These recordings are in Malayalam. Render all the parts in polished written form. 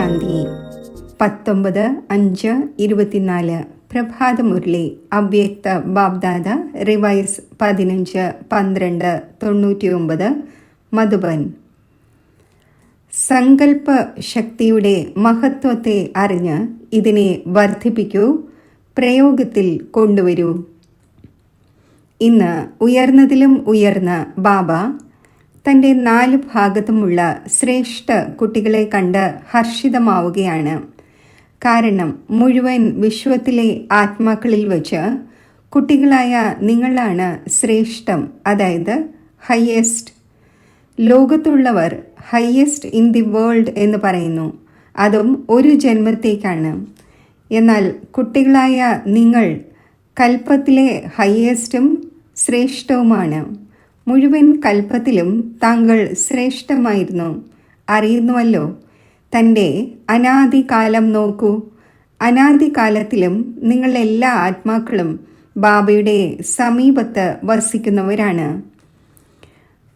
ശാന്തി 19/5/24 പ്രഭാതമുരളി അവ്യക്ത ബാബ്ദാദ റിവൈസ് 15/12/99 മധുബൻ. സങ്കല്പ ശക്തിയുടെ മഹത്വത്തെ അറിഞ്ഞ് ഇതിനെ വർദ്ധിപ്പിക്കൂ, പ്രയോഗത്തിൽ കൊണ്ടുവരൂ. ഇന്ന് ഉയർന്നതിലും ഉയർന്ന ബാബ തൻ്റെ 4 ഭാഗത്തുമുള്ള ശ്രേഷ്ഠ കുട്ടികളെ കണ്ട് ഹർഷിതമാവുകയാണ്. കാരണം മുഴുവൻ വിശ്വത്തിലെ ആത്മാക്കളിൽ വച്ച് കുട്ടികളായ നിങ്ങളാണ് ശ്രേഷ്ഠം, അതായത് ഹയ്യസ്റ്റ്. ലോകത്തുള്ളവർ ഹയ്യസ്റ്റ് ഇൻ ദി വേൾഡ് എന്ന് പറയുന്നു, അതും ഒരു ജന്മത്തേക്കാണ്. എന്നാൽ കുട്ടികളായ നിങ്ങൾ കൽപ്പത്തിലെ ഹയ്യസ്റ്റും ശ്രേഷ്ഠവുമാണ്. മുഴുവൻ കൽപ്പത്തിലും താങ്കൾ ശ്രേഷ്ഠമായിരുന്നു, അറിയുന്നുവല്ലോ. തൻ്റെ അനാദികാലം നോക്കൂ. അനാദികാലത്തിലും നിങ്ങൾ എല്ലാ ആത്മാക്കളും ബാബയുടെ സമീപത്ത് വസിക്കുന്നവരാണ്.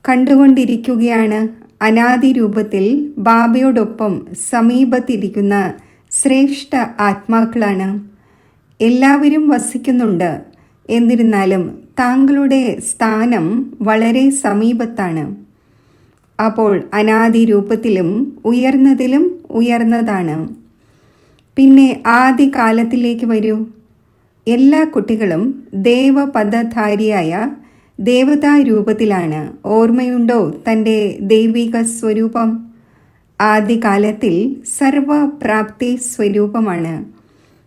കണ്ടുകൊണ്ടിരിക്കുകയാണ്. അനാദി രൂപത്തിൽ ബാബയോടൊപ്പം സമീപത്തിരിക്കുന്ന ശ്രേഷ്ഠ ആത്മാക്കളാണ്. എല്ലാവരും വസിക്കുന്നുണ്ട്. എന്നിരുന്നാലും താങ്കളുടെ സ്ഥാനം വളരെ സമീപത്താണ്. അപ്പോൾ അനാദി രൂപത്തിലും ഉയർന്നതിലും ഉയർന്നതാണ്. പിന്നെ ആദികാലത്തിലേക്ക് വരൂ. എല്ലാ കുട്ടികളും ദേവപദധാരിയായ ദേവതാരൂപത്തിലാണ്. ഓർമ്മയുണ്ടോ തൻ്റെ ദൈവിക സ്വരൂപം? ആദികാലത്തിൽ സർവപ്രാപ്തി സ്വരൂപമാണ്.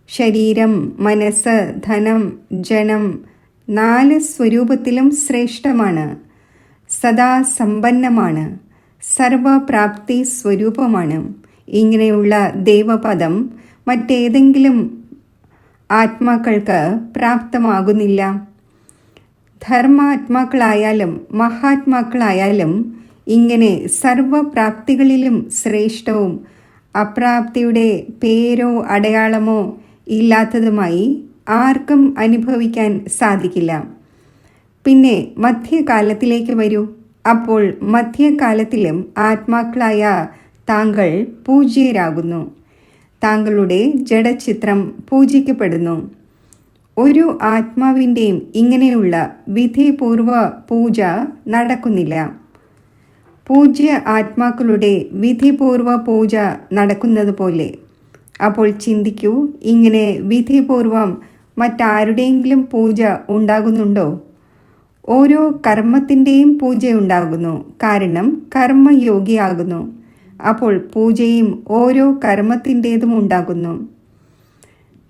ശരീരം, മനസ്സ്, ധനം, ജനം 4 സ്വരൂപത്തിലും ശ്രേഷ്ഠമാണ്. സദാ സമ്പന്നമാണ്. സർവപ്രാപ്തി സ്വരൂപമാണ്. ഇങ്ങനെയുള്ള ദേവപദം മറ്റേതെങ്കിലും ആത്മാക്കൾക്ക് പ്രാപ്തമാകുന്നില്ല. ധർമാത്മാക്കളായാലും മഹാത്മാക്കളായാലും ഇങ്ങനെ സർവപ്രാപ്തികളിലും ശ്രേഷ്ഠവും അപ്രാപ്തിയുടെ പേരോ അടയാളമോ ഇല്ലാത്തതുമായി ആർക്കും അനുഭവിക്കാൻ സാധിക്കില്ല. പിന്നെ മധ്യകാലത്തിലേക്ക് വരൂ. അപ്പോൾ മധ്യകാലത്തിലും ആത്മാക്കളായ താങ്കൾ പൂജ്യരാകുന്നു. താങ്കളുടെ ജഡചിത്രം പൂജിക്കപ്പെടുന്നു. ഒരു ആത്മാവിൻ്റെയും ഇങ്ങനെയുള്ള വിധിപൂർവ പൂജ നടക്കുന്നില്ല. പൂജ്യ ആത്മാക്കളുടെ വിധിപൂർവ പൂജ നടക്കുന്നത് പോലെ. അപ്പോൾ ചിന്തിക്കൂ, ഇങ്ങനെ വിധിപൂർവം മറ്റാരുടെയെങ്കിലും പൂജ ഉണ്ടാകുന്നുണ്ടോ? ഓരോ കർമ്മത്തിൻ്റെയും പൂജ ഉണ്ടാകുന്നു, കാരണം കർമ്മയോഗിയാകുന്നു. അപ്പോൾ പൂജയും ഓരോ കർമ്മത്തിൻ്റേതും ഉണ്ടാകുന്നു.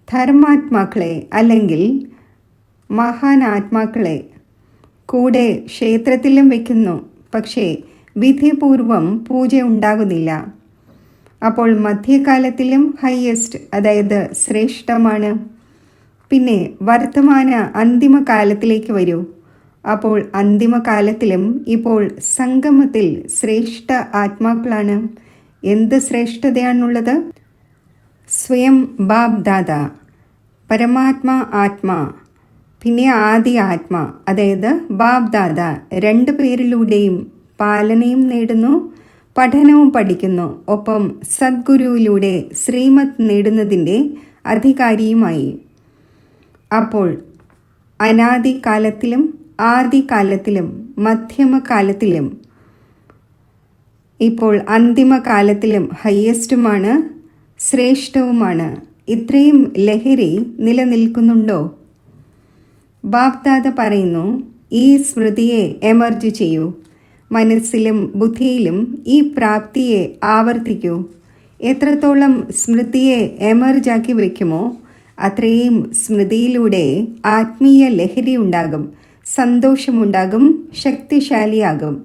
ധർമാത്മാക്കളെ അല്ലെങ്കിൽ മഹാനാത്മാക്കളെ കൂടെ ക്ഷേത്രത്തിലും വയ്ക്കുന്നു, പക്ഷേ വിധിപൂർവം പൂജ ഉണ്ടാകുന്നില്ല. അപ്പോൾ മധ്യകാലത്തിലും ഹയ്യസ്റ്റ്, അതായത് ശ്രേഷ്ഠമാണ്. പിന്നെ വർത്തമാന അന്തിമകാലത്തിലേക്ക് വരൂ. അപ്പോൾ അന്തിമകാലത്തിലും ഇപ്പോൾ സംഗമത്തിൽ ശ്രേഷ്ഠ ആത്മാക്കളാണ്. എന്ത് ശ്രേഷ്ഠതയാണുള്ളത്? സ്വയം ബാബ് ദാദ, പരമാത്മാ ആത്മാ, പിന്നെ ആദി ആത്മാ, അതായത് ബാബ് ദാദ 2 പേരിലൂടെയും പാലനയും നേടുന്നു, പഠനവും പഠിക്കുന്നു. ഒപ്പം സദ്ഗുരുവിലൂടെ ശ്രീമത്ത് നേടുന്നതിൻ്റെ അധികാരിയുമായി. അപ്പോൾ അനാദികാലത്തിലും ആദികാലത്തിലും മധ്യമകാലത്തിലും ഇപ്പോൾ അന്തിമകാലത്തിലും ഹയ്യസ്റ്റുമാണ്, ശ്രേഷ്ഠവുമാണ്. ഇത്രയും ലഹരി നിലനിൽക്കുന്നുണ്ടോ? ബാബ്ദാദ പറയുന്നു, ഈ സ്മൃതിയെ എമർജ് ചെയ്യൂ. മനസ്സിലും ബുദ്ധിയിലും ഈ പ്രാപ്തിയെ ആവർത്തിക്കൂ. എത്രത്തോളം സ്മൃതിയെ എമർജാക്കി വയ്ക്കുമോ അത്രയും സ്മൃതിയിലൂടെ ആത്മീയ ലഹരി ഉണ്ടാകും, സന്തോഷമുണ്ടാകും, ശക്തിശാലിയാകും.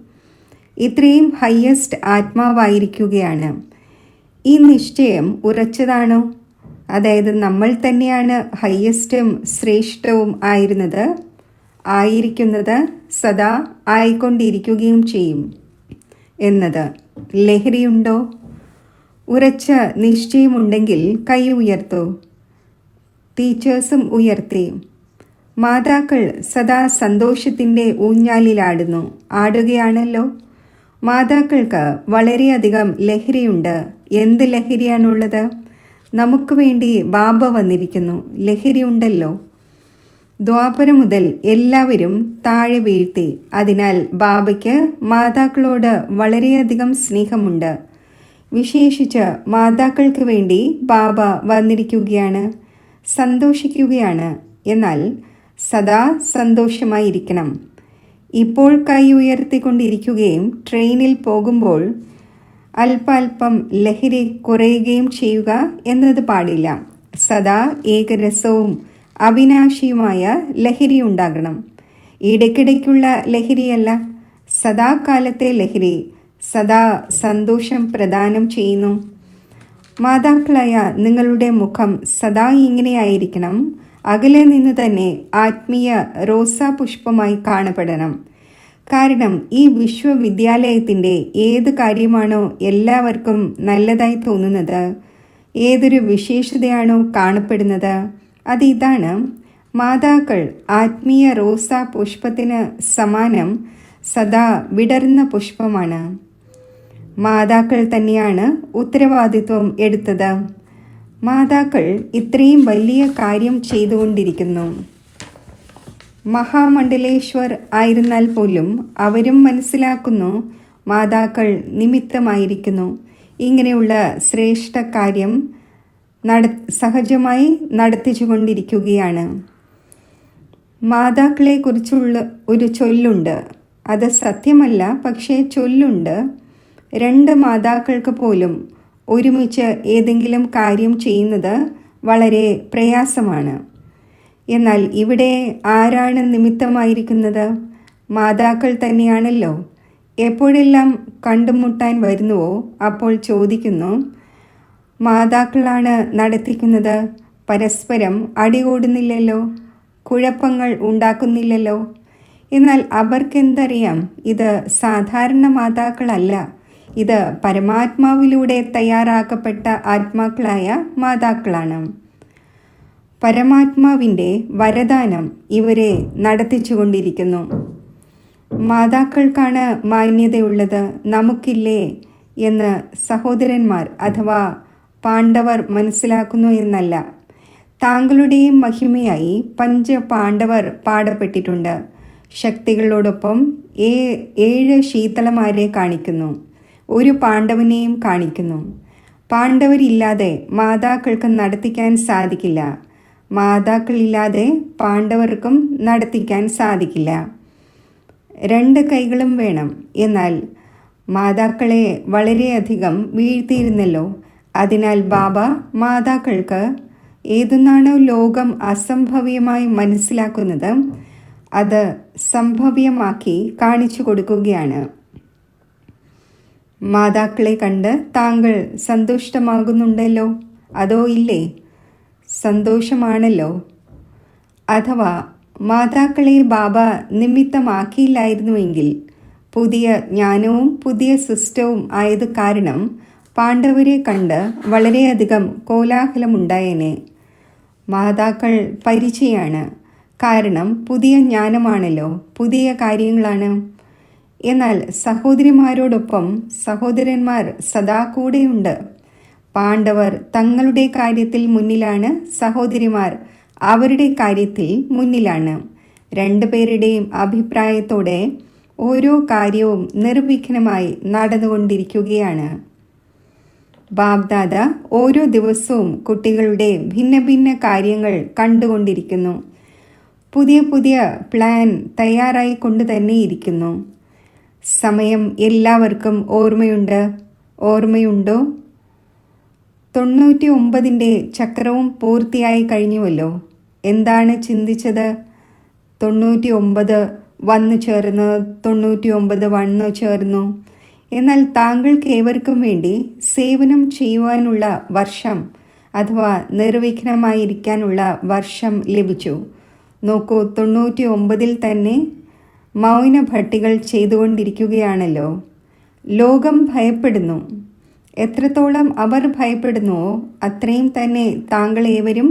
ഇത്രയും ഹയ്യസ്റ്റ് ആത്മാവായിരിക്കുകയാണ്. ഈ നിശ്ചയം ഉറച്ചതാണോ? അതായത് നമ്മൾ തന്നെയാണ് ഹയ്യസ്റ്റും ശ്രേഷ്ഠവും ആയിരിക്കുന്നത്, സദാ ആയിക്കൊണ്ടിരിക്കുകയും ചെയ്യും എന്നത് ലഹരിയുണ്ടോ? ഉറച്ച നിശ്ചയമുണ്ടെങ്കിൽ കൈ ഉയർത്തൂ. ടീച്ചേഴ്സും ഉയർത്തി. മാതാക്കൾ സദാ സന്തോഷത്തിൻ്റെ ഊഞ്ഞാലിലാടുകയാണല്ലോ. മാതാക്കൾക്ക് വളരെയധികം ലഹരിയുണ്ട്, എന്ത് ലഹരിയാണുള്ളത്? നമുക്ക് വേണ്ടി ബാബ വന്നിരിക്കുന്നു. ലഹരി ഉണ്ടല്ലോ. ദ്വാപരം മുതൽ എല്ലാവരും താഴെ വീഴ്ത്തി. അതിനാൽ ബാബയ്ക്ക് മാതാക്കളോട് വളരെയധികം സ്നേഹമുണ്ട്. വിശേഷിച്ച് മാതാക്കൾക്ക് വേണ്ടി ബാബ വന്നിരിക്കുകയാണ്, സന്തോഷിക്കുകയാണ്. എന്നാൽ സദാ സന്തോഷമായിരിക്കണം. ഇപ്പോൾ കൈ ഉയർത്തിക്കൊണ്ടിരിക്കുകയും ട്രെയിനിൽ പോകുമ്പോൾ അല്പാൽപ്പം ലഹരി കുറയുകയും ചെയ്യുക എന്നത് പാടില്ല. സദാ ഏകരസവും അവിനാശിയുമായ ലഹരി ഉണ്ടാകണം. ഇടയ്ക്കിടയ്ക്കുള്ള ലഹരിയല്ല, സദാകാലത്തെ ലഹരി സദാ സന്തോഷം പ്രദാനം ചെയ്യുന്നു. മാതാക്കളായ നിങ്ങളുടെ മുഖം സദാ ഇങ്ങനെയായിരിക്കണം. അകലെ നിന്ന് തന്നെ ആത്മീയ റോസാ പുഷ്പമായി കാണപ്പെടണം. കാരണം ഈ വിശ്വവിദ്യാലയത്തിൻ്റെ ഏത് കാര്യമാണോ എല്ലാവർക്കും നല്ലതായി തോന്നുന്നത്, ഏതൊരു വിശേഷതയാണോ കാണപ്പെടുന്നത്, അത് ഇതാണ്. മാതാക്കൾ ആത്മീയ റോസാ പുഷ്പത്തിന് സമാനം സദാ വിടർന്ന പുഷ്പമാണ്. മാതാക്കൾ തന്നെയാണ് ഉത്തരവാദിത്വം എടുത്തത്. മാതാക്കൾ ഇത്രയും വലിയ കാര്യം ചെയ്തുകൊണ്ടിരിക്കുന്നു. മഹാമണ്ഡലേശ്വർ ആയിരുന്നാൽ പോലും അവരും മനസ്സിലാക്കുന്നു മാതാക്കൾ നിമിത്തമായിരിക്കുന്നു. ഇങ്ങനെയുള്ള ശ്രേഷ്ഠ കാര്യം സഹജമായി നടത്തിച്ചുകൊണ്ടിരിക്കുകയാണ്. മാതാക്കളെക്കുറിച്ചുള്ള ഒരു ചൊല്ലുണ്ട്. അത് സത്യമല്ല, പക്ഷേ ചൊല്ലുണ്ട്. 2 മാതാക്കൾക്ക് പോലും ഒരുമിച്ച് ഏതെങ്കിലും കാര്യം ചെയ്യുന്നത് വളരെ പ്രയാസമാണ്. എന്നാൽ ഇവിടെ ആരാണ് നിമിത്തമായിരിക്കുന്നത്? മാതാക്കൾ തന്നെയാണല്ലോ. എപ്പോഴെല്ലാം കണ്ടുമുട്ടാൻ വരുന്നുവോ അപ്പോൾ ചോദിക്കുന്നു, മാതാക്കളാണ് നടത്തിക്കുന്നത്. പരസ്പരം അടികൂടുന്നില്ലല്ലോ, കുഴപ്പങ്ങൾ ഉണ്ടാക്കുന്നില്ലല്ലോ. എന്നാൽ അവർക്കെന്തറിയാം, ഇത് സാധാരണ മാതാക്കളല്ല, ഇത് പരമാത്മാവിലൂടെ തയ്യാറാക്കപ്പെട്ട ആത്മാക്കളായ മാതാക്കളാണ്. പരമാത്മാവിൻ്റെ വരദാനം ഇവരെ നടത്തിച്ചുകൊണ്ടിരിക്കുന്നു. മാതാക്കൾക്കാണ് മാന്യതയുള്ളത്, നമുക്കില്ലേ എന്ന് സഹോദരന്മാർ അഥവാ പാണ്ഡവർ മനസ്സിലാക്കുന്നു എന്നല്ല. താങ്കളുടെയും മഹിമയായി 5 പാണ്ഡവർ പാടപ്പെട്ടിട്ടുണ്ട്. ശക്തികളോടൊപ്പം 7 ശീതളമാരെ കാണിക്കുന്നു, 1 പാണ്ഡവനെയും കാണിക്കുന്നു. പാണ്ഡവരില്ലാതെ മാതാക്കൾക്ക് നടത്തിക്കാൻ സാധിക്കില്ല, മാതാക്കളില്ലാതെ പാണ്ഡവർക്കും നടത്തിക്കാൻ സാധിക്കില്ല. 2 കൈകളും വേണം. എന്നാൽ മാതാക്കളെ വളരെയധികം വീഴ്ത്തിയിരുന്നല്ലോ. അതിനാൽ ബാബ മാതാക്കൾക്ക് ഏതൊന്നാണോ ലോകം അസംഭവ്യമായി മനസ്സിലാക്കുന്നത് അത് സംഭവ്യമാക്കി കാണിച്ചു കൊടുക്കുകയാണ്. മാതാക്കളെ കണ്ട് താങ്കൾ സന്തുഷ്ടമാകുന്നുണ്ടല്ലോ, അതോ ഇല്ലേ? സന്തോഷമാണല്ലോ. അഥവാ മാതാക്കളെ ബാബ നിമിത്തമാക്കിയില്ലായിരുന്നുവെങ്കിൽ പുതിയ ജ്ഞാനവും പുതിയ സിസ്റ്റവും ആയത് കാരണം പാണ്ഡവരെ കണ്ട് വളരെയധികം കോലാഹലമുണ്ടായേനെ. മാതാക്കൾ പരിചയാണ്, കാരണം പുതിയ ജ്ഞാനമാണല്ലോ, പുതിയ കാര്യങ്ങളാണ്. എന്നാൽ സഹോദരിമാരോടൊപ്പം സഹോദരന്മാർ സദാ കൂടെയുണ്ട്. പാണ്ഡവർ തങ്ങളുടെ കാര്യത്തിൽ മുന്നിലാണ്, സഹോദരിമാർ അവരുടെ കാര്യത്തിൽ മുന്നിലാണ്. 2 പേരുടെയും അഭിപ്രായത്തോടെ ഓരോ കാര്യവും നിർവിഘ്നമായി നടന്നുകൊണ്ടിരിക്കുകയാണ്. ബാബ്ദാദ ഓരോ ദിവസവും കുട്ടികളുടെ ഭിന്ന ഭിന്ന കാര്യങ്ങൾ കണ്ടുകൊണ്ടിരിക്കുന്നു. പുതിയ പുതിയ പ്ലാൻ തയ്യാറായിക്കൊണ്ട് തന്നെ ഇരിക്കുന്നു. സമയം എല്ലാവർക്കും ഓർമ്മയുണ്ടോ? 99ൻ്റെ ചക്രവും പൂർത്തിയായി കഴിഞ്ഞുവല്ലോ. എന്താണ് ചിന്തിച്ചത്? 99 വന്നു ചേർന്ന്, 99 വന്നു ചേർന്നു. എന്നാൽ താങ്കൾക്ക് ഏവർക്കും വേണ്ടി സേവനം ചെയ്യുവാനുള്ള വർഷം അഥവാ നിർവിഘ്നമായിരിക്കാനുള്ള വർഷം ലഭിച്ചു. നോക്കൂ, 99ൽ തന്നെ മൗനഭട്ടികൾ ചെയ്തുകൊണ്ടിരിക്കുകയാണല്ലോ. ലോകം ഭയപ്പെടുന്നു. എത്രത്തോളം അവർ ഭയപ്പെടുന്നുവോ അത്രയും തന്നെ താങ്കളേവരും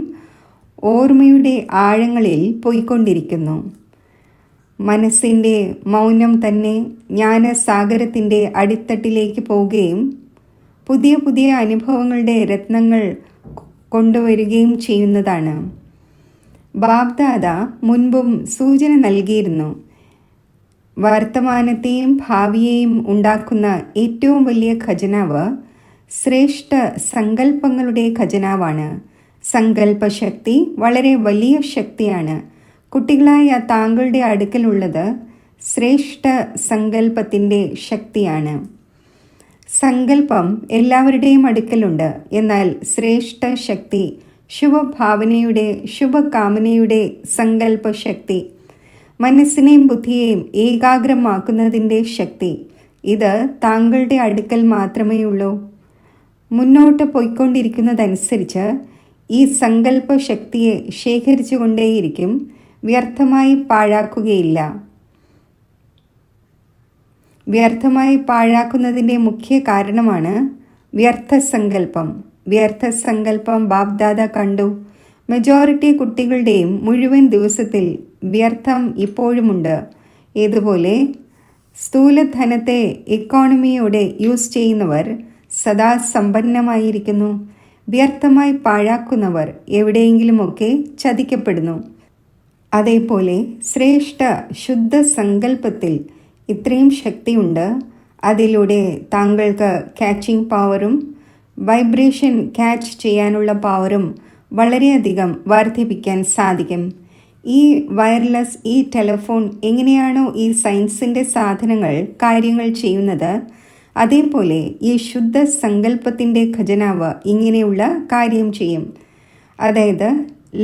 ഓർമ്മയുടെ ആഴങ്ങളിൽ പോയിക്കൊണ്ടിരിക്കുന്നു. മനസ്സിൻ്റെ മൗനം തന്നെ ജ്ഞാനസാഗരത്തിൻ്റെ അടിത്തട്ടിലേക്ക് പോവുകയും പുതിയ പുതിയ അനുഭവങ്ങളുടെ രത്നങ്ങൾ കൊണ്ടുവരികയും ചെയ്യുന്നതാണ്. ബാബ്ദാദ മുൻപും സൂചന നൽകിയിരുന്നു. വർത്തമാനത്തെയും ഭാവിയെയും ഉണ്ടാക്കുന്ന ഏറ്റവും വലിയ ഖജനാവ് ശ്രേഷ്ഠ സങ്കല്പങ്ങളുടെ ഖജനാവാണ്. സങ്കല്പശക്തി വളരെ വലിയ ശക്തിയാണ്. കുട്ടികളായ താങ്കളുടെ അടുക്കലുള്ളത് ശ്രേഷ്ഠ സങ്കല്പത്തിൻ്റെ ശക്തിയാണ്. സങ്കല്പം എല്ലാവരുടെയും അടുക്കലുണ്ട്. എന്നാൽ ശ്രേഷ്ഠ ശക്തി ശുഭഭാവനയുടെ ശുഭകാമനയുടെ സങ്കല്പശക്തി, മനസ്സിനെയും ബുദ്ധിയെയും ഏകാഗ്രമാക്കുന്നതിൻ്റെ ശക്തി, ഇത് താങ്കളുടെ അടുക്കൽ മാത്രമേ ഉള്ളൂ. മുന്നോട്ട് പോയിക്കൊണ്ടിരിക്കുന്നതനുസരിച്ച് ഈ സങ്കല്പശക്തിയെ ശേഖരിച്ചു കൊണ്ടേയിരിക്കും. വ്യർത്ഥമായി പാഴാക്കുകയില്ല. വ്യർത്ഥമായി പാഴാക്കുന്നതിൻ്റെ മുഖ്യ കാരണമാണ് വ്യർത്ഥസങ്കല്പം. വ്യർത്ഥസങ്കല്പം ബാബ്ദാദ കണ്ടു. മെജോറിറ്റി കുട്ടികളുടെയും മുഴുവൻ ദിവസത്തിൽ വ്യർത്ഥം ഇപ്പോഴുമുണ്ട്. ഇതുപോലെ സ്ഥൂലധനത്തെ ഇക്കോണമിയോടെ യൂസ് ചെയ്യുന്നവർ സദാ സമ്പന്നമായിരിക്കുന്നു. വ്യർത്ഥമായി പാഴാക്കുന്നവർ എവിടെയെങ്കിലുമൊക്കെ ചതിക്കപ്പെടുന്നു. അതേപോലെ ശ്രേഷ്ഠ ശുദ്ധ സങ്കല്പത്തിൽ ഇത്രയും ശക്തിയുണ്ട്. അതിലൂടെ താങ്കൾക്ക് ക്യാച്ചിങ് പവറും വൈബ്രേഷൻ ക്യാച്ച് ചെയ്യാനുള്ള പവറും വളരെയധികം വർദ്ധിപ്പിക്കാൻ സാധിക്കും. ഈ വയർലെസ് ഈ ടെലിഫോൺ എങ്ങനെയാണോ ഈ സയൻസിൻ്റെ സാധനങ്ങൾ കാര്യങ്ങൾ ചെയ്യുന്നത്, അതേപോലെ ഈ ശുദ്ധ സങ്കല്പത്തിൻ്റെ ഖജനാവ് ഇങ്ങനെയുള്ള കാര്യം ചെയ്യും. അതായത്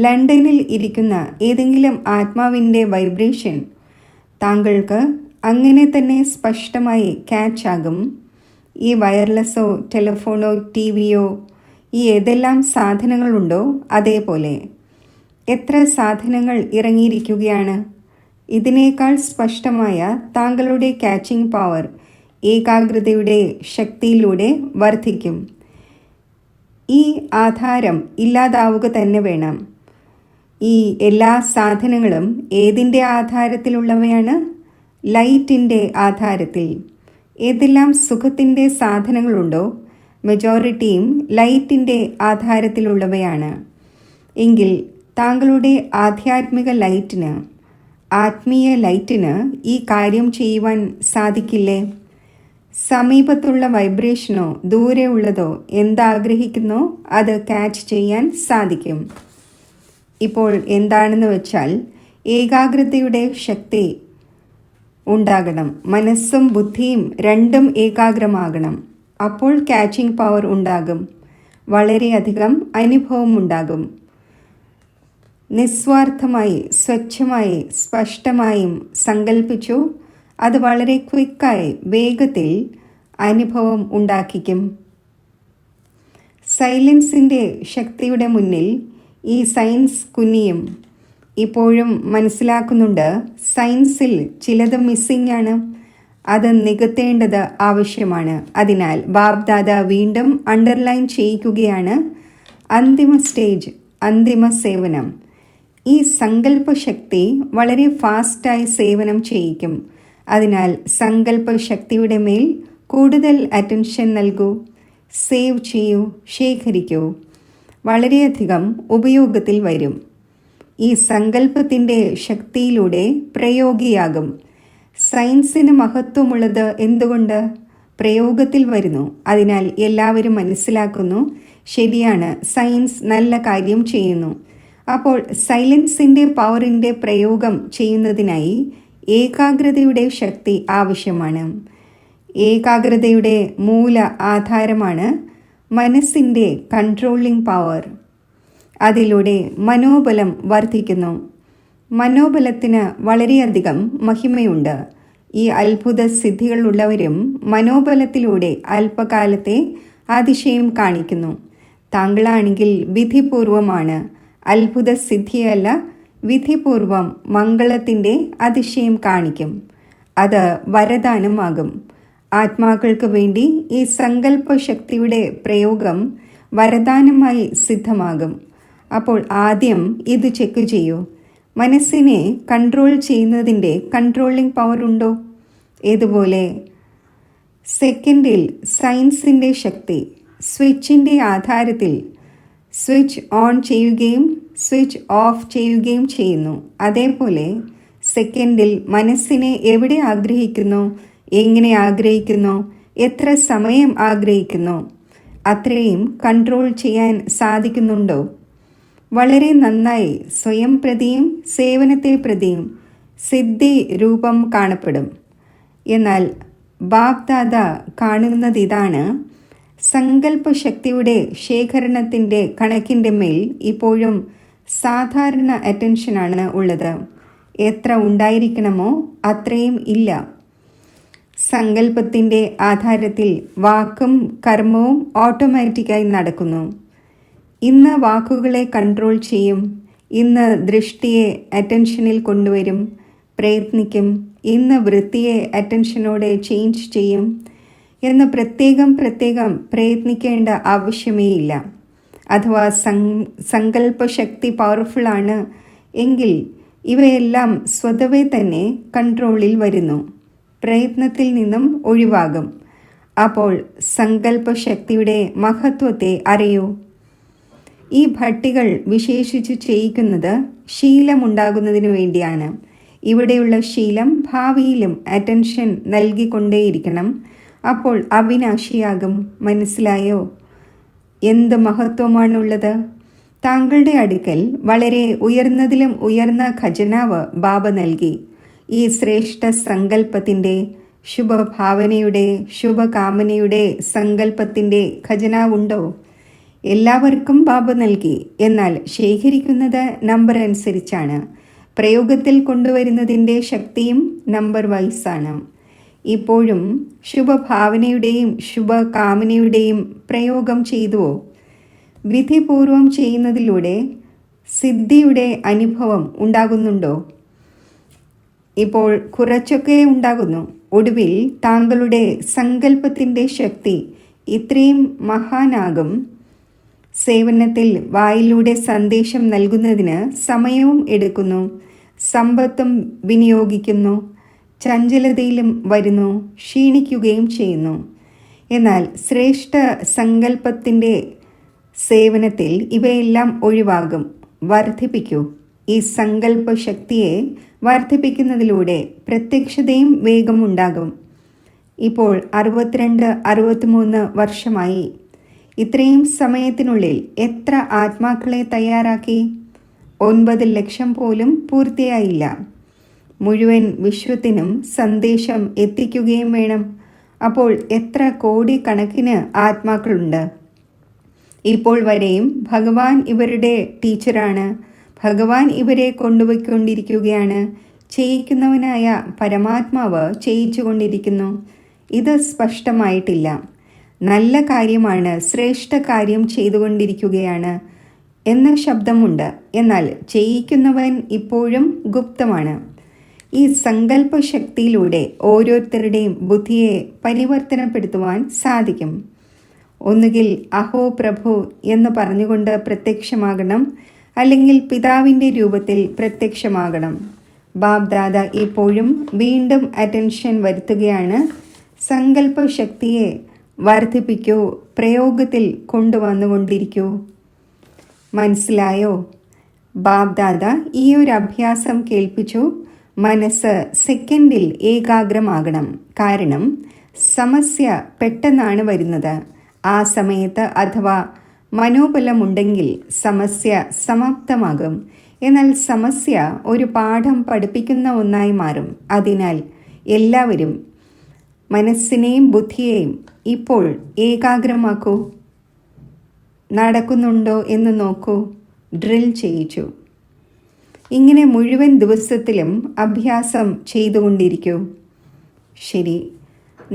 ലണ്ടനിൽ ഇരിക്കുന്ന ഏതെങ്കിലും ആത്മാവിൻ്റെ വൈബ്രേഷൻ താങ്കൾക്ക് അങ്ങനെ തന്നെ സ്പഷ്ടമായി ക്യാച്ച് ആകും. ഈ വയർലെസ്സോ ടെലിഫോണോ ടി വിയോ ഈ ഏതെല്ലാം സാധനങ്ങളുണ്ടോ അതേപോലെ എത്ര സാധനങ്ങൾ ഇറങ്ങിയിരിക്കുകയാണ്. ഇതിനേക്കാൾ സ്പഷ്ടമായ താങ്കളുടെ ക്യാച്ചിങ് പവർ ഏകാഗ്രതയുടെ ശക്തിയിലൂടെ വർദ്ധിക്കും. ഈ ആധാരം ഇല്ലാതാവുക തന്നെ വേണം. ഈ എല്ലാ സാധനങ്ങളും ഏതിൻ്റെ ആധാരത്തിലുള്ളവയാണ്? ലൈറ്റിൻ്റെ ആധാരത്തിൽ. ഏതെല്ലാം സുഖത്തിൻ്റെ സാധനങ്ങളുണ്ടോ മെജോറിറ്റിയും ലൈറ്റിൻ്റെ ആധാരത്തിലുള്ളവയാണ്. എങ്കിൽ താങ്കളുടെ ആധ്യാത്മിക ലൈറ്റിന്, ആത്മീയ ലൈറ്റിന് ഈ കാര്യം ചെയ്യുവാൻ സാധിക്കില്ലേ? സമീപത്തുള്ള വൈബ്രേഷനോ ദൂരെ ഉള്ളതോ എന്താഗ്രഹിക്കുന്നോ അത് ക്യാച്ച് ചെയ്യാൻ സാധിക്കും. ഇപ്പോൾ എന്താണെന്ന് വെച്ചാൽ ഏകാഗ്രതയുടെ ശക്തി ഉണ്ടാകണം. മനസ്സും ബുദ്ധിയും രണ്ടും ഏകാഗ്രമാകണം. അപ്പോൾ ക്യാച്ചിങ് പവർ ഉണ്ടാകും. വളരെയധികം അനുഭവം ഉണ്ടാകും. നിസ്വാർത്ഥമായി സ്വച്ഛമായി സ്പഷ്ടമായും സങ്കല്പിച്ചു. അത് വളരെ ക്വിക്കായി വേഗത്തിൽ അനുഭവം ഉണ്ടാക്കിക്കും. സൈലൻസിൻ്റെ ശക്തിയുടെ മുന്നിൽ ഈ സയൻസ് കുനിയും. ഇപ്പോഴും മനസ്സിലാക്കുന്നുണ്ട് സയൻസിൽ ചിലത് മിസ്സിംഗ് ആണ്. അത് നികത്തേണ്ടത് ആവശ്യമാണ്. അതിനാൽ ബാബ്ദാദ വീണ്ടും അണ്ടർലൈൻ ചെയ്യിക്കുകയാണ് അന്തിമ സ്റ്റേജ്, അന്തിമ സേവനം. ഈ സങ്കല്പശക്തി വളരെ ഫാസ്റ്റായി സേവനം ചെയ്യിക്കും. അതിനാൽ സങ്കല്പശക്തിയുടെ മേൽ കൂടുതൽ അറ്റൻഷൻ നൽകൂ. സേവ് ചെയ്യൂ, ശേഖരിക്കൂ. വളരെയധികം ഉപയോഗത്തിൽ വരും. ഈ സങ്കല്പത്തിൻ്റെ ശക്തിയിലൂടെ പ്രയോഗിയാകും. സയൻസിന് മഹത്വമുള്ളത് എന്തുകൊണ്ട്? പ്രയോഗത്തിൽ വരുന്നു. അതിനാൽ എല്ലാവരും മനസ്സിലാക്കുന്നു, ശരിയാണ്, സയൻസ് നല്ല കാര്യം ചെയ്യുന്നു. അപ്പോൾ സൈലൻസിൻ്റെ പവറിൻ്റെ പ്രയോഗം ചെയ്യുന്നതിനായി ഏകാഗ്രതയുടെ ശക്തി ആവശ്യമാണ്. ഏകാഗ്രതയുടെ മൂല ആധാരമാണ് മനസ്സിൻ്റെ കൺട്രോളിംഗ് പവർ. അതിലൂടെ മനോബലം വർദ്ധിക്കുന്നു. മനോബലത്തിന് വളരെയധികം മഹിമയുണ്ട്. ഈ അത്ഭുത സിദ്ധികളുള്ളവരും മനോബലത്തിലൂടെ അല്പകാലത്തെ അതിശയം കാണിക്കുന്നു. താങ്കളാണെങ്കിൽ വിധിപൂർവമാണ്. അത്ഭുത സിദ്ധിയല്ല, വിധിപൂർവം മംഗളത്തിൻ്റെ അതിശയം കാണിക്കും. അത് വരദാനമാകും. ആത്മാക്കൾക്ക് വേണ്ടി ഈ സങ്കല്പശക്തിയുടെ പ്രയോഗം വരദാനമായി സിദ്ധമാകും. അപ്പോൾ ആദ്യം ഇത് ചെക്ക് ചെയ്യൂ. മനസ്സിനെ കൺട്രോൾ ചെയ്യുന്നതിൻ്റെ കൺട്രോളിംഗ് പവർ ഉണ്ടോ? ഇതുപോലെ സെക്കൻഡിൽ സയൻസിൻ്റെ ശക്തി സ്വിച്ചിൻ്റെ ആധാരത്തിൽ സ്വിച്ച് ഓൺ ചെയ്യുകയും സ്വിച്ച് ഓഫ് ചെയ്യുകയും ചെയ്യുന്നു. അതേപോലെ സെക്കൻഡിൽ മനസ്സിനെ എവിടെ ആഗ്രഹിക്കുന്നു, എങ്ങനെ ആഗ്രഹിക്കുന്നു, എത്ര സമയം ആഗ്രഹിക്കുന്നു, അത്രയും കൺട്രോൾ ചെയ്യാൻ സാധിക്കുന്നുണ്ടോ? വളരെ നന്നായി സ്വയം പ്രതിയും സേവനത്തെ പ്രതിയും സിദ്ധി രൂപം കാണപ്പെടും. എന്നാൽ ബാപ്ദാദ കാണുന്നതിതാണ്, സങ്കല്പശക്തിയുടെ ശേഖരണത്തിൻ്റെ കണക്കിൻ്റെ മേൽ ഇപ്പോഴും സാധാരണ അറ്റൻഷനാണ് ഉള്ളത്. എത്ര ഉണ്ടായിരിക്കണമോ അത്രയും ഇല്ല. സങ്കല്പത്തിൻ്റെ ആധാരത്തിൽ വാക്കും കർമ്മവും ഓട്ടോമാറ്റിക്കായി നടക്കുന്നു. ഇന്ന് വാക്കുകളെ കൺട്രോൾ ചെയ്യും, ഇന്ന് ദൃഷ്ടിയെ അറ്റൻഷനിൽ കൊണ്ടുവരും, പ്രയത്നിക്കും, ഇന്ന് വൃത്തിയെ അറ്റൻഷനോടെ ചേഞ്ച് ചെയ്യും എന്ന് പ്രത്യേകം പ്രയത്നിക്കേണ്ട ആവശ്യമേ ഇല്ല. അഥവാ സങ്കല്പശക്തി പവർഫുള്ളാണ് എങ്കിൽ ഇവയെല്ലാം സ്വതവേ തന്നെ കൺട്രോളിൽ വരുന്നു, പ്രയത്നത്തിൽ നിന്നും ഒഴിവാകും. അപ്പോൾ സങ്കല്പശക്തിയുടെ മഹത്വത്തെ അറിയൂ. ഈ ഭട്ടികൾ വിശേഷിച്ച് ചെയ്യിക്കുന്നത് ശീലമുണ്ടാകുന്നതിനു വേണ്ടിയാണ്. ഇവിടെയുള്ള ശീലം ഭാവിയിലും അറ്റൻഷൻ നൽകിക്കൊണ്ടേയിരിക്കണം. അപ്പോൾ അവിനാശിയാകും. മനസ്സിലായോ? എന്ത് മഹത്വമാണുള്ളത്! താങ്കളുടെ അടുക്കൽ വളരെ ഉയർന്നതിലും ഉയർന്ന ഖജനാവ് ബാബ നൽകി. ഈ ശ്രേഷ്ഠ സങ്കല്പത്തിൻ്റെ, ശുഭഭാവനയുടെ, ശുഭകാമനയുടെ സങ്കല്പത്തിൻ്റെ ഖജനാവുണ്ടോ? എല്ലാവർക്കും ബാബ നൽകി. എന്നാൽ ശേഖരിക്കുന്നത് നമ്പർ അനുസരിച്ചാണ്. പ്രയോഗത്തിൽ കൊണ്ടുവരുന്നതിൻ്റെ ശക്തിയും നമ്പർ വൈസാണ്. ഇപ്പോഴും ശുഭഭാവനയുടെയും ശുഭകാമനയുടെയും പ്രയോഗം ചെയ്തുവോ? വിധിപൂർവം ചെയ്യുന്നതിലൂടെ സിദ്ധിയുടെ അനുഭവം ഉണ്ടാകുന്നുണ്ടോ? ഇപ്പോൾ കുറച്ചൊക്കെ ഉണ്ടാകുന്നു. ഒടുവിൽ താങ്കളുടെ സങ്കല്പത്തിൻ്റെ ശക്തി ഇത്രയും മഹാനാകും. സേവനത്തിൽ വായിലൂടെ സന്ദേശം നൽകുന്നതിന് സമയവും എടുക്കുന്നു, സമ്പത്തും വിനിയോഗിക്കുന്നു, ചഞ്ചലതയിലും വരുന്നു, ക്ഷീണിക്കുകയും ചെയ്യുന്നു. എന്നാൽ ശ്രേഷ്ഠ സങ്കല്പത്തിൻ്റെ സേവനത്തിൽ ഇവയെല്ലാം ഒഴിവാകും. വർദ്ധിപ്പിക്കൂ. ഈ സങ്കല്പശക്തിയെ വർദ്ധിപ്പിക്കുന്നതിലൂടെ പ്രത്യക്ഷതയും വേഗമുണ്ടാകും. ഇപ്പോൾ 62-63 വർഷമായി. ഇത്രയും സമയത്തിനുള്ളിൽ എത്ര ആത്മാക്കളെ തയ്യാറാക്കി? 9 ലക്ഷം പോലും പൂർത്തിയായില്ല. മുഴുവൻ വിശ്വത്തിനും സന്ദേശം എത്തിക്കുകയും വേണം. അപ്പോൾ എത്ര കോടിക്കണക്കിന് ആത്മാക്കളുണ്ട്? ഇപ്പോൾ വരെയും ഭഗവാൻ ഇവരുടെ ടീച്ചറാണ്. ഭഗവാൻ ഇവരെ കൊണ്ടുപോയിക്കൊണ്ടിരിക്കുകയാണ്. ചെയ്യിക്കുന്നവനായ പരമാത്മാവ് ചെയ്യിച്ചുകൊണ്ടിരിക്കുന്നു. ഇത് സ്പഷ്ടമായിട്ടില്ല. നല്ല കാര്യമാണ്, ശ്രേഷ്ഠ കാര്യം ചെയ്തുകൊണ്ടിരിക്കുകയാണ് എന്ന ശബ്ദമുണ്ട്. എന്നാൽ ചെയ്യിക്കുന്നവൻ ഇപ്പോഴും ഗുപ്തമാണ്. ഈ സങ്കല്പശക്തിയിലൂടെ ഓരോരുത്തരുടെയും ബുദ്ധിയെ പരിവർത്തനപ്പെടുത്തുവാൻ സാധിക്കും. ഒന്നുകിൽ അഹോ പ്രഭു എന്ന് പറഞ്ഞുകൊണ്ട് പ്രത്യക്ഷമാകണം, അല്ലെങ്കിൽ പിതാവിൻ്റെ രൂപത്തിൽ പ്രത്യക്ഷമാകണം. ബാബ്ദാദ ഇപ്പോഴും വീണ്ടും അറ്റൻഷൻ വരുത്തുകയാണ്. സങ്കല്പശക്തിയെ വർദ്ധിപ്പിക്കൂ, പ്രയോഗത്തിൽ കൊണ്ടുവന്നുകൊണ്ടിരിക്കൂ. മനസ്സിലായോ? ബാബ്ദാദ ഈ ഒരു അഭ്യാസം കേൾപ്പിച്ചു. മനസ്സ് സെക്കൻഡിൽ ഏകാഗ്രമാകണം. കാരണം സമസ്യ പെട്ടെന്നാണ് വരുന്നത്. ആ സമയത്ത് അഥവാ മനോബലമുണ്ടെങ്കിൽ സമസ്യ സമാപ്തമാകും. എന്നാൽ സമസ്യ ഒരു പാഠം പഠിപ്പിക്കുന്ന ഒന്നായി മാറും. അതിനാൽ എല്ലാവരും മനസ്സിനെയും ബുദ്ധിയെയും ഇപ്പോൾ ഏകാഗ്രമാക്കൂ. നടക്കുന്നുണ്ടോ എന്ന് നോക്കൂ. ഡ്രിൽ ചെയ്യിച്ചു. ഇങ്ങനെ മുഴുവൻ ദിവസത്തിലും അഭ്യാസം ചെയ്തുകൊണ്ടിരിക്കൂ. ശരി.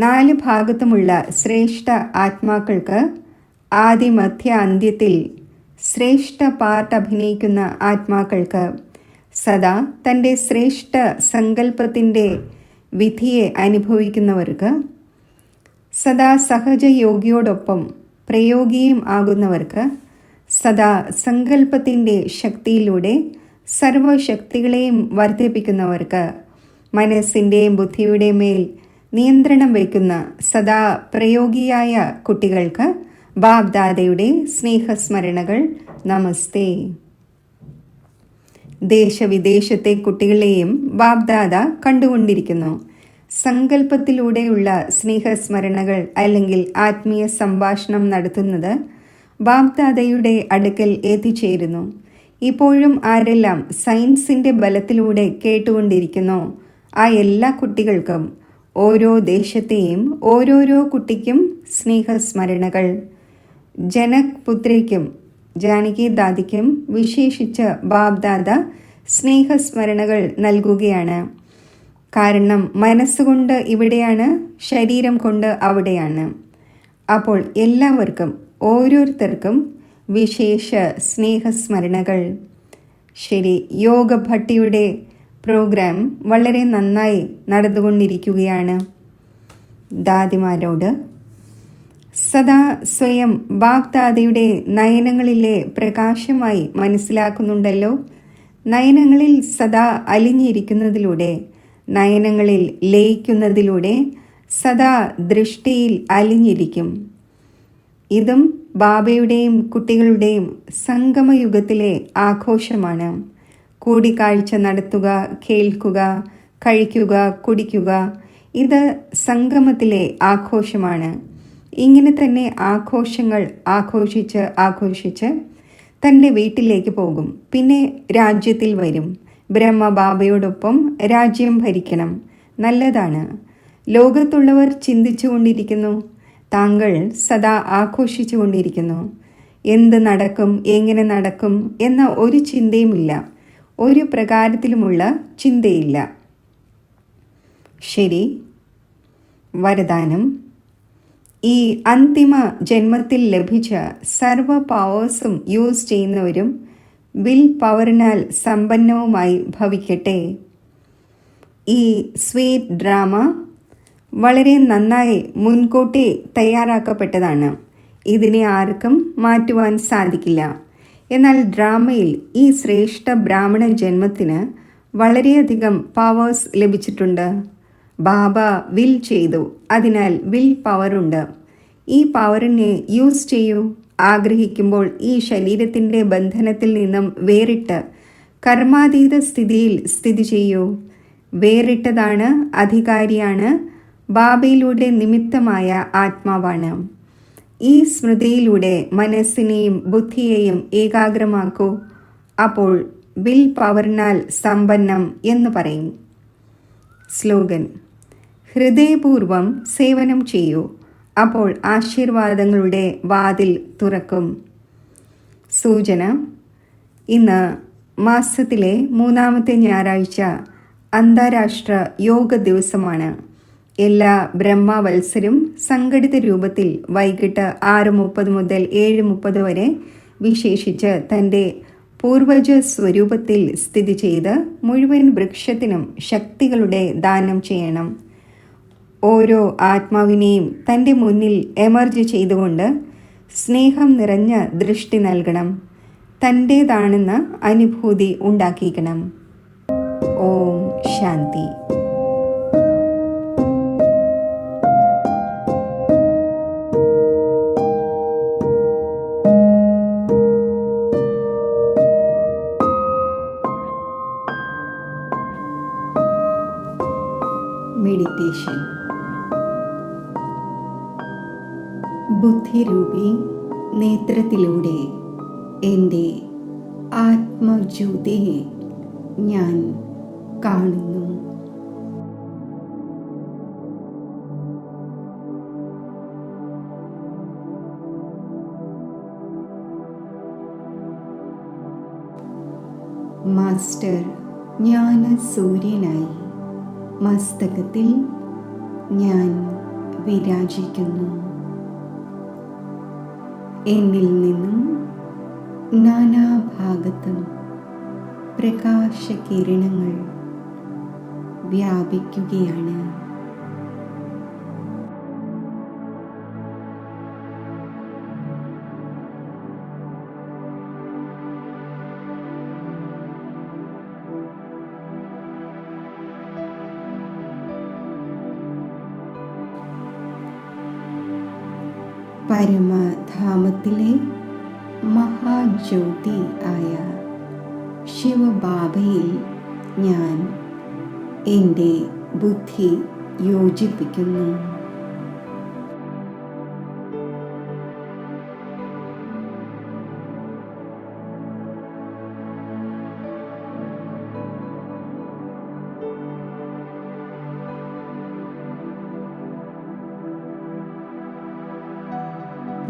4 ഭാഗത്തുമുള്ള ശ്രേഷ്ഠ ആത്മാക്കൾക്ക് ആദി മധ്യ അന്ത്യത്തിൽ ശ്രേഷ്ഠ പാർട്ട് അഭിനയിക്കുന്ന ആത്മാക്കൾക്ക് സദാ തൻ്റെ ശ്രേഷ്ഠ സങ്കല്പത്തിൻ്റെ വിധിയെ അനുഭവിക്കുന്നവർക്ക്, സദാ സഹജയോഗിയോടൊപ്പം പ്രയോഗിയും ആകുന്നവർക്ക്, സദാ സങ്കല്പത്തിൻ്റെ ശക്തിയിലൂടെ സർവശക്തികളെയും വർദ്ധിപ്പിക്കുന്നവർക്ക്, മനസ്സിൻ്റെയും ബുദ്ധിയുടെ മേൽ നിയന്ത്രണം വയ്ക്കുന്ന സദാ പ്രയോഗിയായ കുട്ടികൾക്ക് ബാബ്ദാദയുടെ സ്നേഹസ്മരണകൾ. നമസ്തേ. ദേശവിദേശത്തെ കുട്ടികളെയും ബാബ്ദാദ കണ്ടുകൊണ്ടിരിക്കുന്നു. സങ്കല്പത്തിലൂടെയുള്ള സ്നേഹസ്മരണകൾ അല്ലെങ്കിൽ ആത്മീയ സംഭാഷണം നടത്തുന്നത് ബാബ്ദാദയുടെ അടുക്കൽ എത്തിച്ചേരുന്നു. ഇപ്പോഴും ആരെല്ലാം സയൻസിൻ്റെ ബലത്തിലൂടെ കേട്ടുകൊണ്ടിരിക്കുന്നോ ആ എല്ലാ കുട്ടികൾക്കും, ഓരോ ദേശത്തെയും ഓരോരോ കുട്ടിക്കും സ്നേഹസ്മരണകൾ. ജനക് പുത്രിക്കും ജാനകി ദാദിക്കും വിശേഷിച്ച് ബാബ്ദാദ സ്നേഹസ്മരണകൾ നൽകുകയാണ്. കാരണം മനസ്സുകൊണ്ട് ഇവിടെയാണ്, ശരീരം കൊണ്ട് അവിടെയാണ്. അപ്പോൾ എല്ലാവർക്കും, ഓരോരുത്തർക്കും വിശേഷ സ്നേഹസ്മരണകൾ. ശരി, യോഗ ഭട്ടിയുടെ പ്രോഗ്രാം വളരെ നന്നായി നടന്നുകൊണ്ടിരിക്കുകയാണ്. ദാദിമാരോട് സദാ സ്വയം ബാബ്ദാദയുടെ നയനങ്ങളിലെ പ്രകാശമായി മനസ്സിലാക്കുന്നുണ്ടല്ലോ. നയനങ്ങളിൽ സദാ അലിഞ്ഞിരിക്കുന്നതിലൂടെ, നയനങ്ങളിൽ ലയിക്കുന്നതിലൂടെ സദാ ദൃഷ്ടിയിൽ അലിഞ്ഞിരിക്കും. ഇതും ബാബയുടെയും കുട്ടികളുടെയും സംഗമയുഗത്തിലെ ആഘോഷമാണ്. കൂടിക്കാഴ്ച നടത്തുക, കേൾക്കുക, കഴിക്കുക, കുടിക്കുക, ഇത് സംഗമത്തിലെ ആഘോഷമാണ്. ഇങ്ങനെ തന്നെ ആഘോഷങ്ങൾ ആഘോഷിച്ച് തൻ്റെ വീട്ടിലേക്ക് പോകും. പിന്നെ രാജ്യത്തിൽ വരും. ബ്രഹ്മബാബയോടൊപ്പം രാജ്യം ഭരിക്കണം. നല്ലതാണ്. ലോകത്തുള്ളവർ ചിന്തിച്ചു കൊണ്ടിരിക്കുന്നു, താങ്കൾ സദാ ആഘോഷിച്ചു കൊണ്ടിരിക്കുന്നു. എന്ത് നടക്കും, എങ്ങനെ നടക്കും എന്ന ഒരു ചിന്തയുമില്ല, ഒരു പ്രകാരത്തിലുമുള്ള ചിന്തയില്ല. ശരി, വരദാനം. ഈ അന്തിമ ജന്മത്തിൽ ലഭിച്ച സർവ പവേഴ്സും യൂസ് ചെയ്യുന്നവരും വിൽ പവറിനാൽ സമ്പന്നവുമായി ഭവിക്കട്ടെ. ഈ സ്വീറ്റ് ഡ്രാമ വളരെ നന്നായി മുൻകൂട്ടി തയ്യാറാക്കപ്പെട്ടതാണ്. ഇതിനെ ആർക്കും മാറ്റുവാൻ സാധിക്കില്ല. എന്നാൽ ഡ്രാമയിൽ ഈ ശ്രേഷ്ഠ ബ്രാഹ്മണ ജന്മത്തിന് വളരെയധികം പവേഴ്സ് ലഭിച്ചിട്ടുണ്ട്. ബാബ വിൽ ചെയ്തു, അതിനാൽ വിൽ പവറുണ്ട്. ഈ പവറിനെ യൂസ് ചെയ്യൂ. ആഗ്രഹിക്കുമ്പോൾ ഈ ശരീരത്തിൻ്റെ ബന്ധനത്തിൽ നിന്നും വേറിട്ട് കർമാതീത സ്ഥിതിയിൽ സ്ഥിതി ചെയ്യൂ. വേറിട്ടതാണ്, അധികാരിയാണ്, ബാബയിലൂടെ നിമിത്തമായ ആത്മാവാണ്. ഈ സ്മൃതിയിലൂടെ മനസ്സിനെയും ബുദ്ധിയെയും ഏകാഗ്രമാക്കൂ. അപ്പോൾ വിൽ പവറിനാൽ സമ്പന്നം എന്ന് പറയും. സ്ലോഗൻ: ഹൃദയപൂർവം സേവനം ചെയ്യൂ. അപ്പോൾ ആശീർവാദങ്ങളുടെ വാതിൽ തുറക്കും. സൂചന: ഇന്ന് മാസത്തിലെ 3-ാമത്തെ ഞായറാഴ്ച അന്താരാഷ്ട്ര യോഗ ദിവസമാണ്. എല്ലാ ബ്രഹ്മവത്സരും സംഘടിത രൂപത്തിൽ വൈകിട്ട് 6:30 മുതൽ 7:30 വരെ വിശേഷിച്ച് തൻ്റെ പൂർവജ സ്വരൂപത്തിൽ സ്ഥിതി ചെയ്ത് മുഴുവൻ വൃക്ഷത്തിനും ശക്തികളുടെ ദാനം ചെയ്യണം. ഓരോ ആത്മാവിനെയും തൻ്റെ മുന്നിൽ എമർജ് ചെയ്തുകൊണ്ട് സ്നേഹം നിറഞ്ഞ ദൃഷ്ടി നൽകണം. തൻ്റേതാണെന്ന അനുഭൂതി ഉണ്ടാക്കിക്കണം. ഓം ശാന്തി. മെഡിറ്റേഷൻ. ബുദ്ധിരൂപി നേത്രത്തിലൂടെ എൻ്റെ ആത്മജ്യോതിയെ ഞാൻ കാണുന്നു. മാസ്റ്റർ ജ്ഞാന സൂര്യനായി മസ്തകത്തിൽ ഞാൻ വിരാജിക്കുന്നു. എന്നിൽ നിന്നും നാനാഭാഗത്തും പ്രകാശകിരണങ്ങൾ വ്യാപിക്കുകയാണ്. പരമധാമത്തിലെ മഹാജ്യോതി ആയ ശിവബാബയിൽ ഞാൻ എൻ്റെ ബുദ്ധി യോജിപ്പിക്കുന്നു.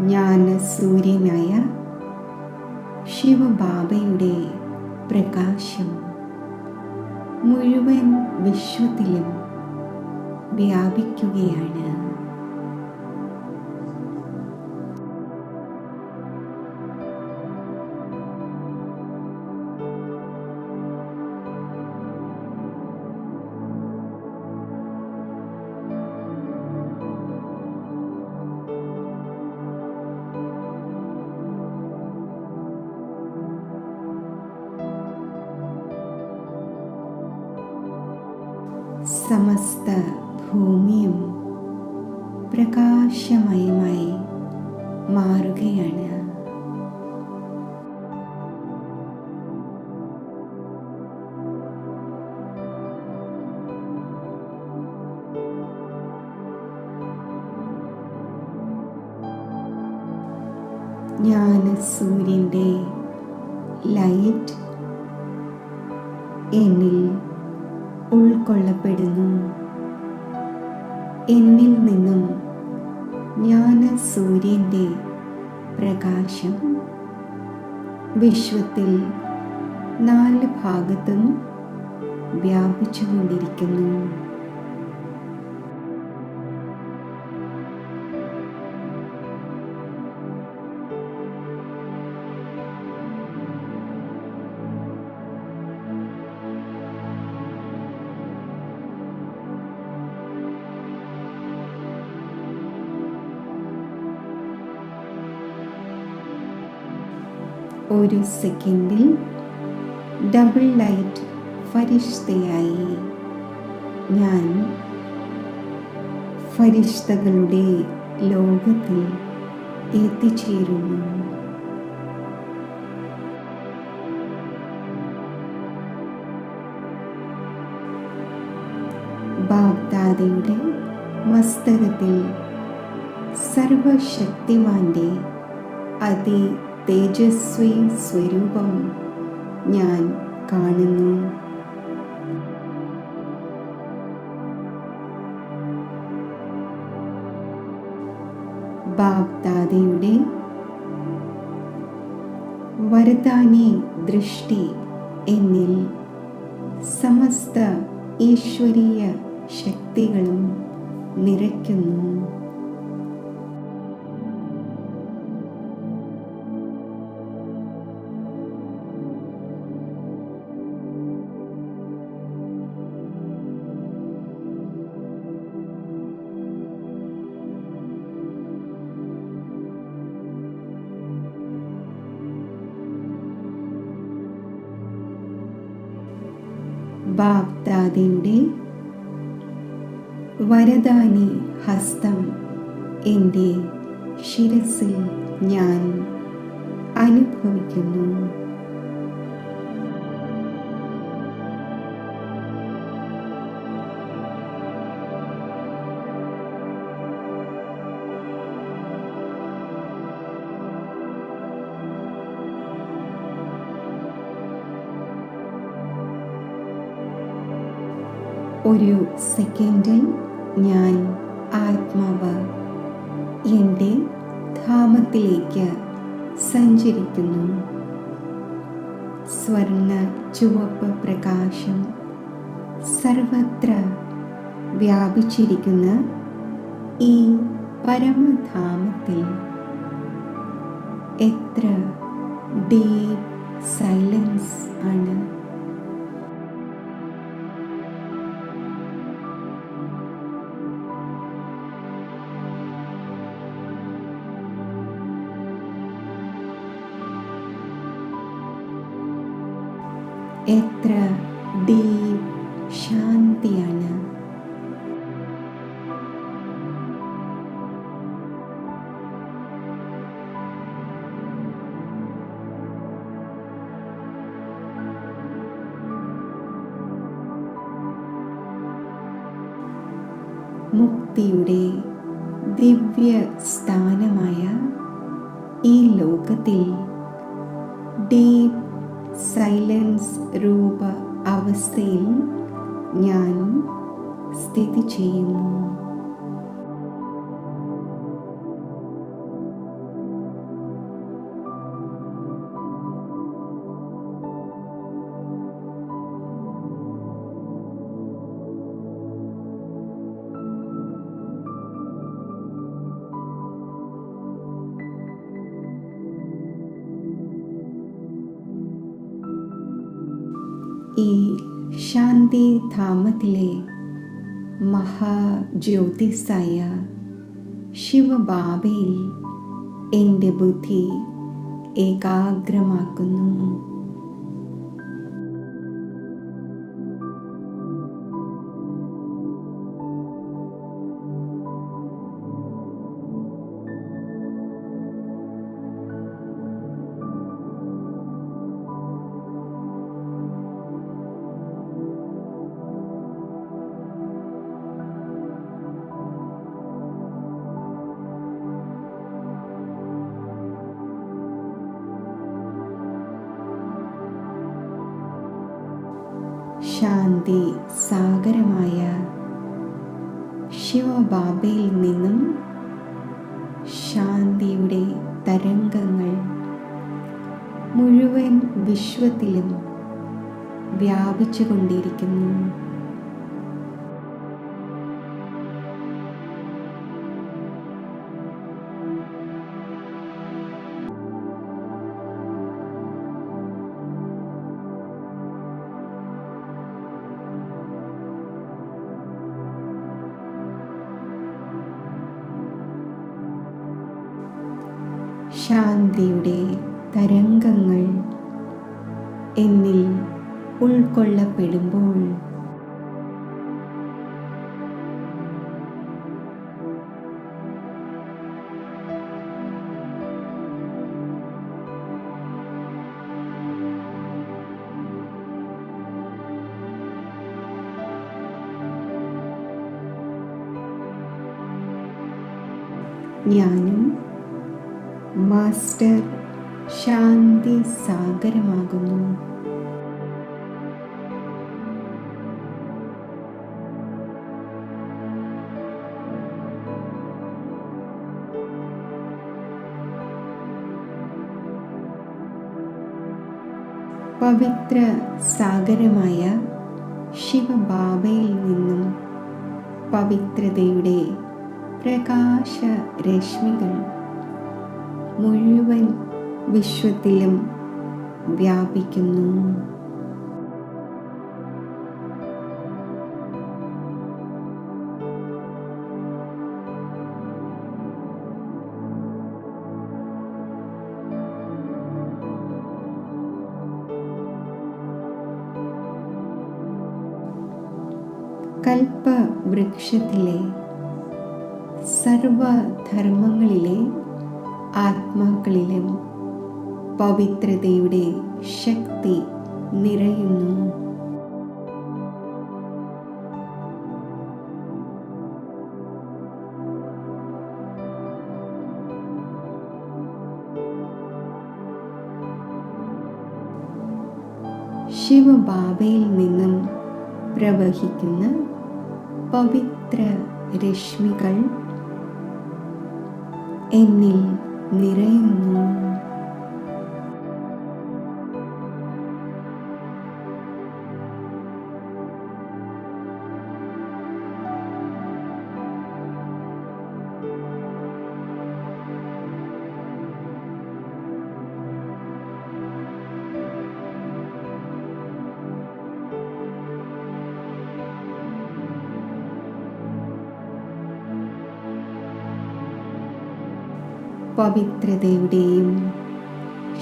ജ്ഞാനസൂര്യനായ ശിവബാബയുടെ പ്രകാശം മുഴുവൻ വിശ്വത്തിലും വ്യാപിക്കുകയാണ്. സമസ്ത ഭൂമിയും പ്രകാശമയമായി മാറുകയാണ്. ജ്ഞാനസൂര്യൻ്റെ ലൈറ്റ് എന്നിൽ ഉൾക്കൊള്ളപ്പെടുന്നു. എന്നിൽ നിന്നും ജ്ഞാനസൂര്യൻ്റെ പ്രകാശം വിശ്വത്തിൽ 4 ഭാഗത്തും വ്യാപിച്ചുകൊണ്ടിരിക്കുന്നു. ഒരു സെക്കൻഡിൽ ഡബിൾ ലൈറ്റ് ഫരിഷ്തയായി ഞാൻ ഫരിഷ്തകളുടെ ലോകത്തിൽ എത്തിച്ചേരുന്നു. ബാബ്ദാദയുടെ മസ്തകത്തിൽ സർവശക്തിമാന്റെ അതി തേജസ്വി സ്വരൂപം ഞാൻ കാണുന്നു. ബാബ്ദാദയുടെ വരദാനി ദൃഷ്ടി എന്നിൽ സമസ്ത ഈശ്വരീയ ശക്തികളും നിറയ്ക്കുന്നു. ബാബ്ദാദയുടെ വരദാനി ഹസ്തം എൻ്റെ ശിരസിൽ ഞാൻ അനുഭവിക്കുന്നു. ഒരു സെക്കൻഡിൽ ഞാൻ ആത്മാവ് എൻ്റെ ധാമത്തിലേക്ക് സഞ്ചരിക്കുന്നു. സ്വർണ്ണ ചുവപ്പ് പ്രകാശം സർവത്ര വ്യാപിച്ചിരിക്കുന്ന ഈ പരമധാമത്തിൽ എത്ര ഡീപ് സൈലൻസ് ആണ്. എത്ര ഡീപ് ശാന്തിയാണ്. മുക്തിയുടെ ദിവ്യ സ്ഥാനമായ ഈ ലോകത്തിൽ ഡീപ് സൈലൻസ് രൂപ അവസ്ഥയിൽ ഞാൻ സ്ഥിതി ചെയ്യുന്നു. ഈ ശാന്തിധാമത്തിലെ മഹാജ്യോതിസായ ശിവബാബയിൽ എൻ്റെ ബുദ്ധി ഏകാഗ്രമാക്കുന്നു. ശാന്തി സാഗരമായ ശിവബാബയിൽ നിന്നും ശാന്തിയുടെ തരംഗങ്ങൾ മുഴുവൻ വിശ്വത്തിലും വ്യാപിച്ചുകൊണ്ടിരിക്കുന്നു. ശാന്തിയുടെ തരംഗങ്ങൾ എന്നിൽ ഉൾക്കൊള്ളപ്പെടുമ്പോൾ ഞാനും മാസ്റ്റർ ശാന്തി സാഗരമാകുന്നു. പവിത്ര സാഗരമായ ശിവബാബയിൽ നിന്നും പവിത്രതയുടെ പ്രകാശരശ്മികൾ മുഴുവൻ വിശ്വത്തിലും വ്യാപിക്കുന്നു. കൽപ്പവൃക്ഷത്തിലെ സർവധർമ്മങ്ങളിലെ ആത്മാക്കളിലും പവിത്രതയുടെ ശക്തി നിറയുന്നു. ശിവബാബയിൽ നിന്നും പ്രവഹിക്കുന്ന പവിത്ര രശ്മികൾ എന്നിൽ നിറയുന്നു. പവിത്രതയുടെയും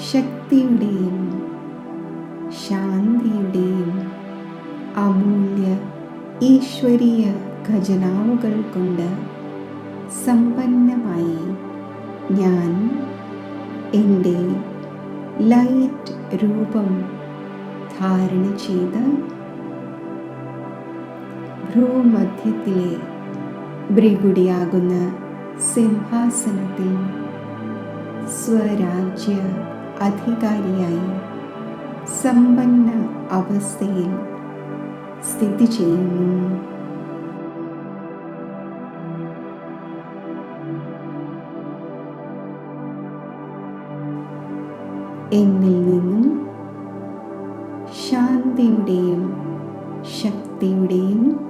ശക്തിയുടെയും ശാന്തിയുടെയും അമൂല്യ ഈശ്വരീയ ഖജനാവുകൾ കൊണ്ട് സമ്പന്നമായി ഞാൻ എൻ്റെ ലൈറ്റ് രൂപം ധാരണ ചെയ്ത് ഭ്രൂമധ്യത്തിലെ ഭൃഗുടിയാകുന്ന സിംഹാസനത്തിൽ സ്വരാജ്യ അധികാരിയായി സമ്പന്ന അവസ്ഥയിൽ സ്ഥിതി ചെയ്യുന്നു. എന്നിൽ നിന്നും ശാന്തിയുടെയും ശക്തിയുടെയും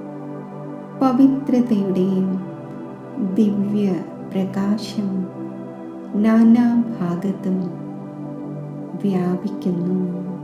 പവിത്രതയുടെയും ദിവ്യ പ്രകാശം നാനാഭാഗത്തും വ്യാപിക്കുന്നു.